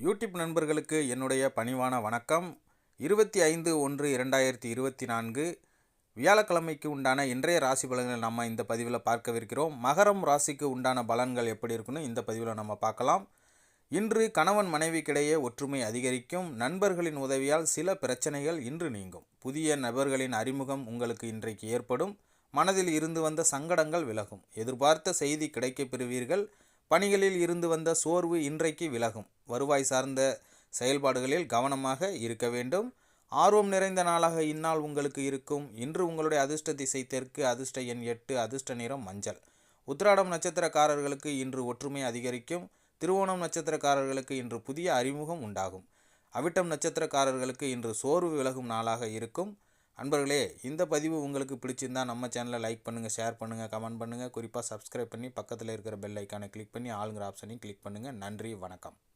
YouTube நண்பர்களுக்கு என்னுடைய பணிவான வணக்கம். 25/1/2024 வியாழக்கிழமைக்கு உண்டான இன்றைய ராசி பலன்கள் நம்ம இந்த பதிவில் பார்க்கவிருக்கிறோம். மகரம் ராசிக்கு உண்டான பலன்கள் எப்படி இருக்குன்னு இந்த பதிவில் நம்ம பார்க்கலாம். இன்று கணவன் மனைவிக்கிடையே ஒற்றுமை அதிகரிக்கும். நண்பர்களின் உதவியால் சில பிரச்சனைகள் இன்று நீங்கும். புதிய நபர்களின் அறிமுகம் உங்களுக்கு இன்றைக்கு ஏற்படும். மனதில் இருந்து வந்த சங்கடங்கள் விலகும். எதிர்பார்த்த செய்தி கிடைக்கப் பெறுவீர்கள். பணிகளில் இருந்து வந்த சோர்வு இன்றைக்கு விலகும். வருவாய் சார்ந்த செயல்பாடுகளில் கவனமாக இருக்க வேண்டும். ஆர்வம் நிறைந்த நாளாக இந்நாள் உங்களுக்கு இருக்கும். இன்று உங்களுடைய அதிர்ஷ்ட திசை தெற்கு, அதிர்ஷ்ட எண் 8, அதிர்ஷ்ட நிறம் மஞ்சள். உத்திராடம் நட்சத்திரக்காரர்களுக்கு இன்று ஒற்றுமை அதிகரிக்கும். திருவோணம் நட்சத்திரக்காரர்களுக்கு இன்று புதிய அறிமுகம் உண்டாகும். அவிட்டம் நட்சத்திரக்காரர்களுக்கு இன்று சோர்வு விலகும் நாளாக இருக்கும். அன்பர்களே, இந்த பதிவு உங்களுக்கு பிடிச்சிருந்தால் நம்ம சேனலை லைக் பண்ணுங்கள், ஷேர் பண்ணுங்கள், கமெண்ட் பண்ணுங்கள். குறிப்பாக சப்ஸ்கிரைப் பண்ணி பக்கத்தில் இருக்கிற பெல் ஐக்கானை கிளிக் பண்ணி ஆளுங்கிற ஆப்ஷனையும் கிளிக் பண்ணுங்கள். நன்றி, வணக்கம்.